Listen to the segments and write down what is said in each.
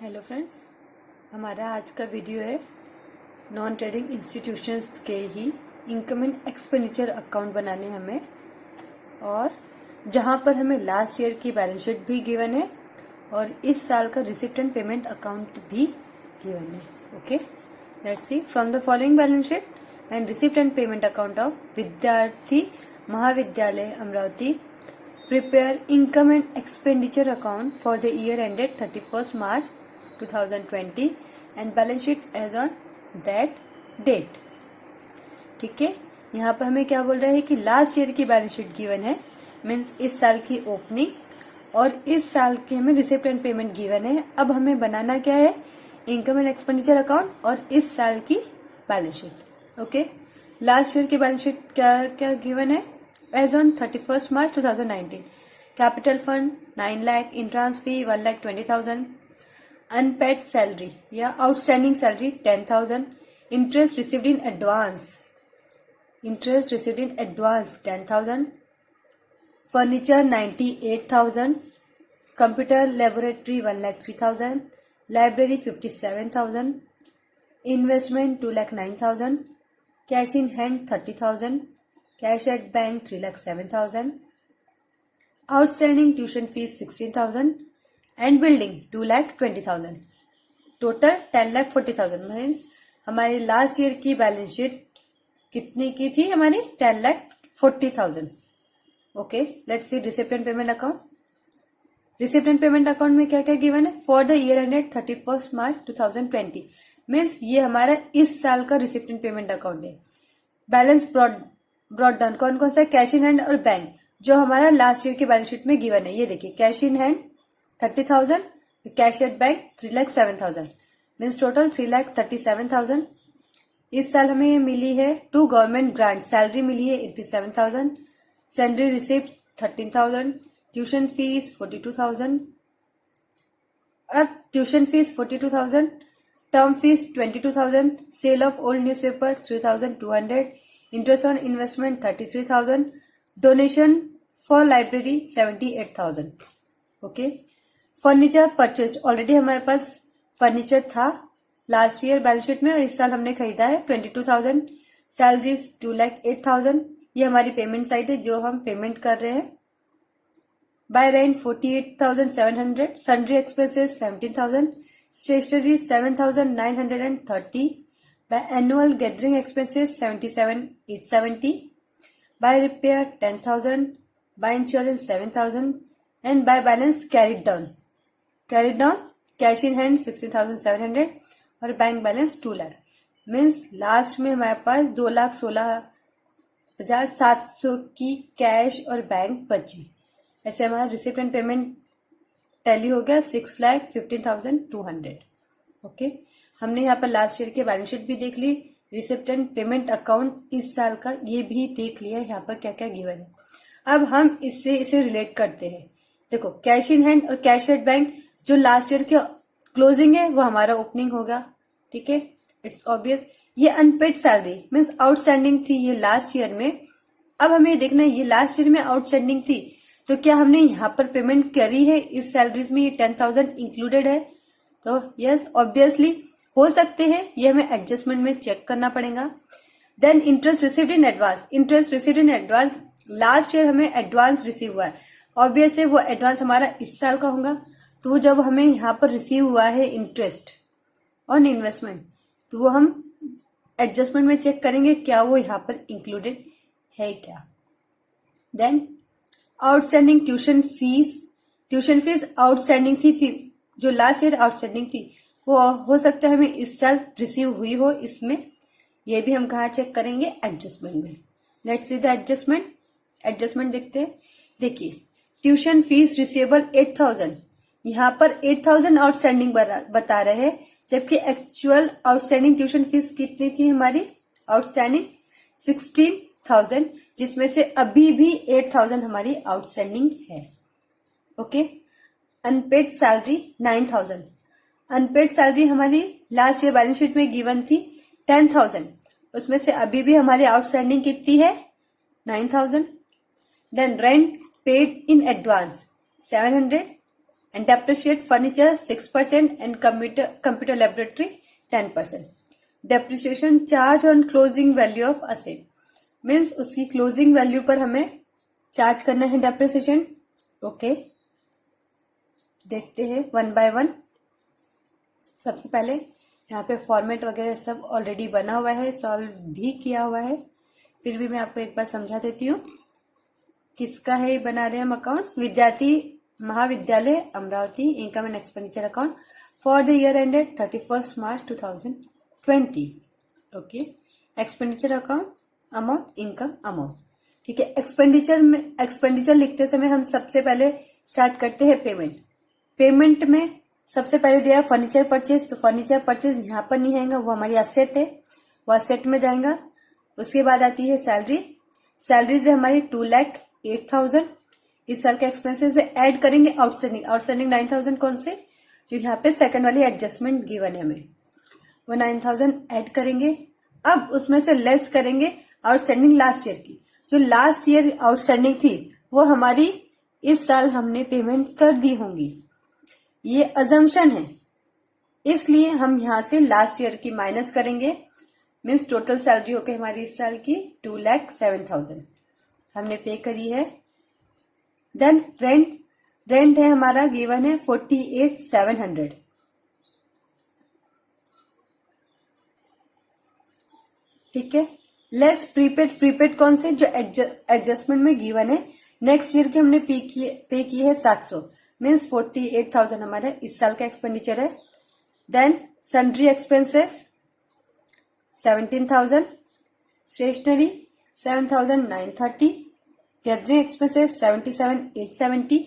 Hello friends, हमारा आज का वीडियो है नॉन ट्रेडिंग इंस्टीट्यूशंस के ही इनकम एंड एक्सपेंडिचर अकाउंट बनाने हमें, और जहां पर हमें लास्ट ईयर की बैलेंस शीट भी गिवन है और इस साल का रिसिप्ट एंड पेमेंट अकाउंट भी गिवन है। Okay, let's see from the following balance sheet and receipt and payment account of विद्यार्थी Mahavidyalaya Amravati prepare income and expenditure account for the year ended 31st March 2020 and balance sheet as on that date। ठीक है, यहाँ पर हमें क्या बोल रहा है कि लास्ट ईयर की बैलेंस शीट गिवन है, मीन्स इस साल की ओपनिंग और इस साल की हमें रिसिप्ट एंड पेमेंट गिवन है। अब हमें बनाना क्या है, इनकम एंड एक्सपेंडिचर अकाउंट और इस साल की balance sheet. Okay, last year की बैलेंस शीट क्या क्या गिवन है, as on 31st March 2019, capital fund 9 lakh, entrance fee 1,20,000, unpaid salary या outstanding salary 10,000, interest received in advance 10,000, furniture 98,000, computer laboratory 1,03,000, library 57,000, investment 2,09,000, cash in hand 30,000, cash at bank 3,07,000, outstanding tuition fees 16,000 and building 2,20,000, total 10,40,000। Means हमारी last year की balance sheet कितनी की थी, हमारी 10,40,000। Okay, let's see receipt and payment account. Receipt and payment account में क्या क्या given है, for the year ended 31st March 2020, means ये हमारा इस साल का रिसिप्ट एंड पेमेंट अकाउंट है। बैलेंस ब्रॉड डाउन कौन कौन सा है, कैश इन हैंड और बैंक, जो हमारा लास्ट ईयर की बैलेंस शीट में गिवन है। ये देखिए, cash in hand 30,000, cash at bank 3,07,000, means total 3,37,000। इस साल हमें ये मिली है टू गवर्नमेंट ग्रांट, सैलरी मिली है 87,000, सैलरी रिसिप्ट 13,000, ट्यूशन फीस 42,000। अब tuition fees 42,000, term fees 22,000, sale of old newspaper 3,200, interest on investment 33,000, donation for library 78,000। Okay, furniture purchased, already हमारे पास फर्नीचर था लास्ट ईयर बैलेंस शीट में और इस साल हमने खरीदा है 22,000, सैलरीज 2,08,000, ये हमारी पेमेंट साइड है जो हम पेमेंट कर रहे हैं। By rent 48,700, sundry expenses 17,000, stationery 7,930, by annual gathering expenses 77,870, by repair 10,000, by insurance 7,000 and by balance carried down cash in hand 16,700 और bank balance 2 lakh. Means last में हमारे पास 2,16,700 की कैश और बैंक बची। ऐसे हमारा रिसिप्ट एंड पेमेंट टैली हो गया 6,15,200। ओके, हमने यहाँ पर लास्ट ईयर के बैलेंस शीट भी देख ली, रिसिप्ट एंड पेमेंट अकाउंट इस साल का ये भी देख लिया, यहाँ पर क्या क्या गिवन है। अब हम इसे रिलेट करते हैं। देखो, कैश इन हैंड और कैश एट बैंक, जो लास्ट ईयर के क्लोजिंग है वो हमारा ओपनिंग होगा। ठीक है, इट्स ऑब्वियस। ये अनपेड सैलरी मीन्स आउटस्टैंडिंग थी ये लास्ट ईयर में। अब हमें देखना है, ये लास्ट ईयर में आउटस्टैंडिंग थी तो क्या हमने यहाँ पर पेमेंट करी है, इस सैलरीज में ये 10,000 इंक्लूडेड है। तो यस, ऑब्वियसली हो सकते हैं, ये हमें एडजस्टमेंट में चेक करना पड़ेगा। Then interest received in advance, last year हमें एडवांस रिसीव हुआ है, ऑब्वियस है वो एडवांस हमारा इस साल का होगा। तो वो जब हमें यहाँ पर रिसीव हुआ है इंटरेस्ट ऑन इन्वेस्टमेंट, तो वो हम एडजस्टमेंट में चेक करेंगे क्या वो यहाँ पर इंक्लूडेड है क्या। Then outstanding tuition fees outstanding थी जो लास्ट ईयर आउटस्टैंडिंग थी, वो हो सकता है हमें इस साल रिसीव हुई हो इसमें। ये भी हम कहाँ चेक करेंगे, एडजस्टमेंट में। लेट्स सी द एडजस्टमेंट देखते हैं। देखिए, ट्यूशन फीस रिसीवेबल 8,000, यहाँ पर 8,000 आउटस्टैंडिंग बता रहे हैं, जबकि एक्चुअल आउटस्टैंडिंग ट्यूशन फीस कितनी थी हमारी, आउटस्टैंडिंग 16,000, जिसमें से अभी भी 8,000 हमारी आउटस्टैंडिंग है। Okay, unpaid salary 9,000, unpaid salary हमारी लास्ट ईयर बैलेंस शीट में गिवन थी 10,000, उसमें से अभी भी हमारी आउटस्टैंडिंग कितनी है, 9,000। Then rent paid in advance 700 and depreciate furniture 6% and computer laboratory 10%. Depreciation charge on closing value of asset means उसकी क्लोजिंग वैल्यू पर हमें चार्ज करना है डेप्रिसिएशन. ओके, देखते हैं वन बाय वन. सबसे पहले यहाँ पे फॉर्मेट वगैरह सब ऑलरेडी बना हुआ है, सॉल्व भी किया हुआ है, फिर भी मैं आपको एक बार समझा देती हूँ. किसका है बना रहे हम अकाउंट्स. विद्यार्थी Mahavidyalaya Amravati income and expenditure account for the year ended 31 March 2020. Okay, expenditure account amount income amount. ठीक है, एक्सपेंडिचर लिखते समय हम सबसे पहले स्टार्ट करते हैं पेमेंट. पेमेंट में सबसे पहले दिया फर्नीचर परचेज. तो फर्नीचर परचेज यहाँ पर नहीं आएगा, वो हमारी असेट है, वो असेट में जाएगा. उसके बाद आती है सैलरी. सैलरीज है हमारी 2,08,000. इस साल के एक्सपेंसेस ऐड करेंगे आउटस्टैंडिंग 9,000 कौन से, जो यहाँ पे सेकंड वाली एडजस्टमेंट गिवन है हमें, वो 9,000 ऐड करेंगे. अब उसमें से लेस करेंगे आउटस्टैंडिंग लास्ट ईयर की. जो लास्ट ईयर आउटस्टैंडिंग थी वो हमारी इस साल हमने पेमेंट कर दी होंगी, ये अजम्पशन है, इसलिए हम यहाँ से लास्ट ईयर की माइनस करेंगे. मीन्स टोटल सैलरी होकर हमारी इस साल की 2,07,000 हमने पे करी है. देन रेंट है हमारा गिवन है 48,700. ठीक है, लेस प्रीपेड कौन से, जो एडजस्टमेंट में गिवन है. नेक्स्ट ईयर के हमने पे किए है 700 मीन्स 48,000 हमारा इस साल का एक्सपेंडिचर है. Then sundry expenses 17,000, stationery 7,930, gathering expenses 77,870,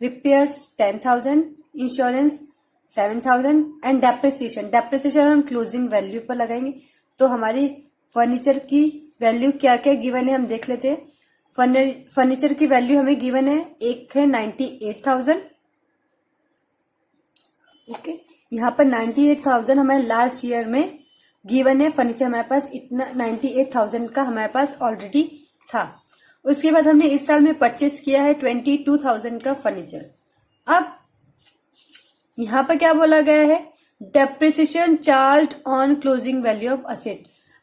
repairs 10,000, insurance 7,000 and depreciation हम क्लोजिंग वैल्यू पर लगाएंगे. तो हमारी फर्नीचर की वैल्यू क्या क्या गिवन है हम देख लेते हैं. फर्नीचर की वैल्यू हमें गिवन है, एक है 98,000. ओके, यहाँ पर 98,000 हमारे लास्ट ईयर में गिवन है. फर्नीचर हमारे पास इतना 98,000 का हमारे पास ऑलरेडी था. उसके बाद हमने इस साल में परचेस किया है 22,000 का फर्नीचर. अब यहाँ पर क्या बोला गया है, depreciation charge on closing value of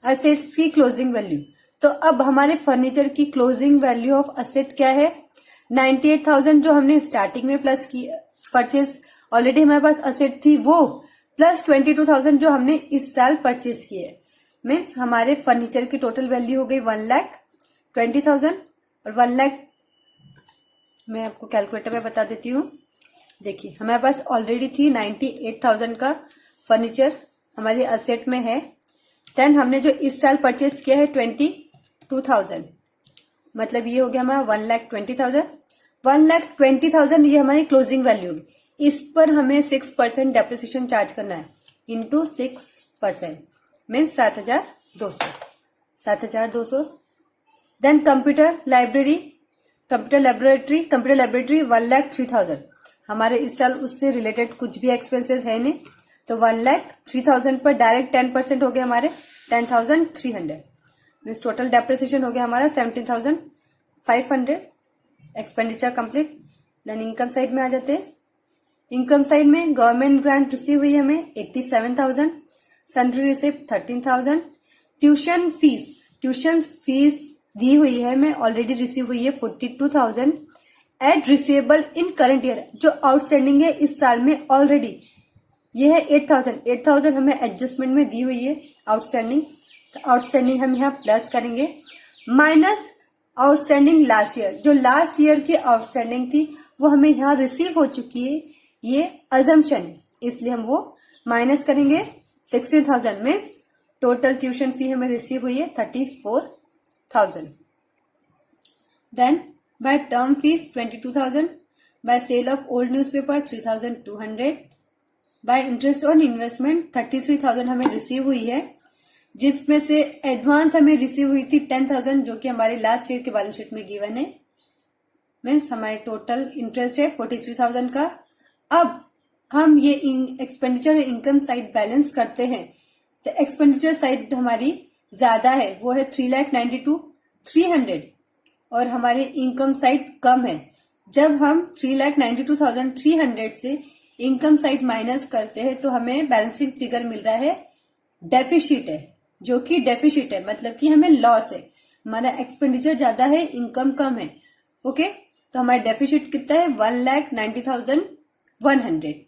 assets की क्लोजिंग वैल्यू. तो अब हमारे फर्नीचर की क्लोजिंग वैल्यू ऑफ असेट क्या है, 98,000 जो हमने स्टार्टिंग में प्लस की परचेस ऑलरेडी हमारे पास असेट थी वो, प्लस 22,000 जो हमने इस साल परचेस किए. मीन्स हमारे फर्नीचर की टोटल वैल्यू हो गई 1,20,000. और 1 लाख मैं आपको कैलकुलेटर में बता देती हूँ. देखिए हमारे पास ऑलरेडी थी 98,000 का फर्नीचर हमारे असेट में है. देन हमने जो इस साल परचेस किया है 22,000, मतलब ये हो गया हमारा 1,20,000. 1,20,000 ये हमारी क्लोजिंग वैल्यू होगी. इस पर हमें 6% डेप्रिसिएशन चार्ज करना है into 6% means 7,200. Then computer laboratory 1,03,000. हमारे इस साल उससे रिलेटेड कुछ भी एक्सपेंसेस है नहीं, तो 1,03,000 पर डायरेक्ट 10% हो गया हमारे 10,300. मीन्स टोटल डेप्रिसिएशन हो गया हमारा 17,500. Expenditure complete. Then income side में आ जाते हैं. इनकम साइड में गवर्नमेंट ग्रांट रिसीव हुई हमें 87,000, सन्ड्री रिसिप्ट 13,000, ट्यूशन फीस दी हुई है हमें ऑलरेडी रिसीव हुई है 42,000. Add receivable in current year जो आउटस्टैंडिंग है इस साल में ऑलरेडी, ये है 8,000 हमें एडजस्टमेंट में दी हुई है आउटस्टैंडिंग. तो आउटस्टैंडिंग हम यहाँ प्लस करेंगे माइनस आउटस्टैंडिंग लास्ट ईयर. जो लास्ट ईयर की आउटस्टैंडिंग थी वो हमें यहाँ रिसीव हो चुकी है, ये अजम्पशन है, इसलिए हम वो माइनस करेंगे. 16,000 मीन्स टोटल ट्यूशन फी हमें रिसीव हुई है 34,000. Then by term fees 22,000, by sale of old newspaper 3,200, by interest on investment 33,000 हमें रिसीव हुई है, जिसमें से एडवांस हमें रिसीव हुई थी 10,000 जो कि हमारी लास्ट ईयर के बैलेंस शीट में गिवन है. मीन्स हमारे टोटल इंटरेस्ट है 43,000 का. अब हम ये एक्सपेंडिचर और इनकम साइड बैलेंस करते हैं तो एक्सपेंडिचर साइड हमारी ज्यादा है, वो है 3,92,300 और हमारी इनकम साइड कम है जब हम 3,92,300 से इनकम साइड माइनस करते हैं तो हमें बैलेंसिंग फिगर मिल रहा है डेफिशिट है, जो कि डेफिशिट है मतलब कि हमें लॉस है, हमारा एक्सपेंडिचर ज्यादा है, इनकम कम है। ओके, तो हमारा डेफिशिट कितना है 1,90,100।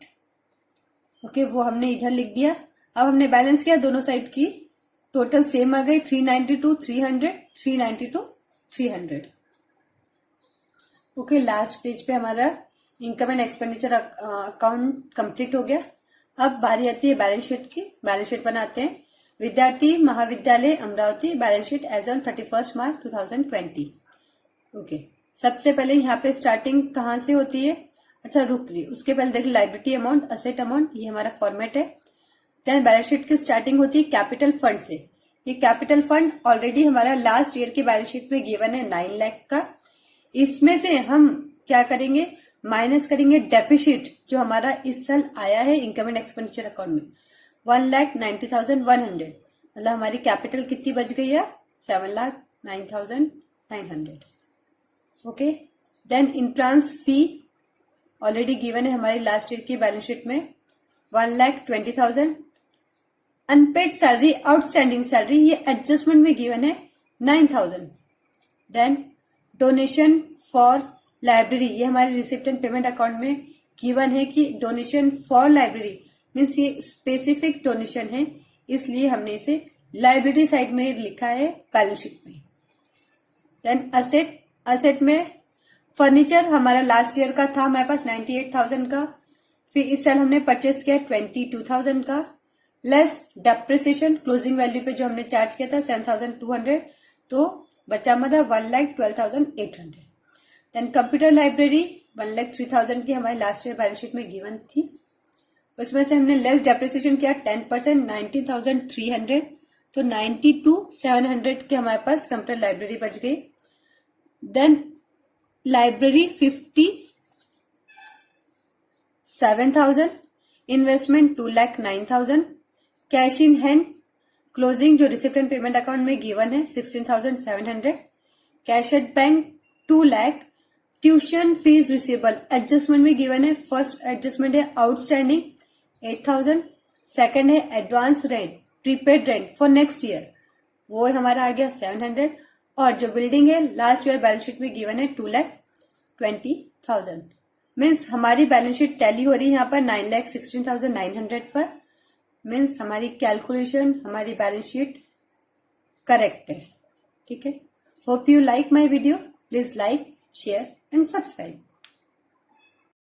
ओके, वो हमने इधर लिख दिया। अब हमने बैलेंस किया दोनों साइड की, टोटल सेम आ गई 392,300, 392,300। ओके, लास्ट पेज पे हमारा income and expenditure account complete हो गया। अब बारी आती है बैलेंस शीट की। बैलेंस शीट बनाते हैं। Vidyarthi Mahavidyalaya Amravati, balance sheet as on 31 March 2020। Okay, सबसे पहले यहाँ पे स्टार्टिंग कहाँ से होती है? अच्छा रुक रही, उसके पहले देख लाइबिलिटी अमाउंट, असेट अमाउंट, ये हमारा फॉर्मेट है। देन बैलेंस शीट की स्टार्टिंग होती है कैपिटल फंड से। ये कैपिटल फंड ऑलरेडी हमारा लास्ट ईयर के बैलेंस शीट में गिवन है 9 लाख का। इसमें से हम क्या करेंगे, माइनस करेंगे डेफिसिट जो हमारा इस साल आया है इनकम एंड एक्सपेंडिचर अकाउंट में 1,90,100। मतलब हमारी कैपिटल कितनी बच गई है 7,09,900। ओके, देन इंट्रांस फी ऑलरेडी गिवन है हमारी लास्ट ईयर की बैलेंस शीट में 1,20,000। अनपेड सैलरी, आउटस्टैंडिंग सैलरी, ये एडजस्टमेंट में गिवन है 9,000। देन डोनेशन फॉर लाइब्रेरी, ये हमारे रिसिप्ट एंड पेमेंट अकाउंट में गिवन है कि डोनेशन फॉर लाइब्रेरी मीन्स ये स्पेसिफिक डोनेशन है, इसलिए हमने इसे लाइब्रेरी साइड में लिखा है बैलेंस शीट में। देन असेट, असेट में फर्नीचर हमारा लास्ट ईयर का था हमारे पास 98,000 का, फिर इस साल हमने परचेस किया 22,000 का, लेस डेप्रिसिएशन क्लोजिंग वैल्यू पे जो हमने चार्ज किया था 7,200, तो बचा हमारा 1,12,800। देन कंप्यूटर लाइब्रेरी 1,03,000 की हमारी लास्ट ईयर बैलेंस शीट में गिवन थी, उसमें से हमने लेस डेप्रिसिएशन किया 10%, 19,300, तो 92,700 के हमारे पास कंप्यूटर लाइब्रेरी बच गई। Then library 57,000, investment 2,09,000, cash in hand closing जो रिसिप्ट एंड पेमेंट अकाउंट में गिवन है 16,700, cash at bank 2 lakh, tuition fees receivable adjustment में गिवन है। फर्स्ट एडजस्टमेंट है आउटस्टैंडिंग 8,000, सेकेंड है advance rent prepaid rent for next year, वो हमारा आ गया 700, और जो बिल्डिंग है लास्ट ईयर बैलेंस शीट में गिवन है 2,20,000। मीन्स हमारी बैलेंस शीट टैली हो रही है यहाँ पर 9,16,900 पर। मीन्स हमारी कैलकुलेशन, हमारी बैलेंस शीट करेक्ट है। ठीक है, hope you like my video, please like, share and subscribe.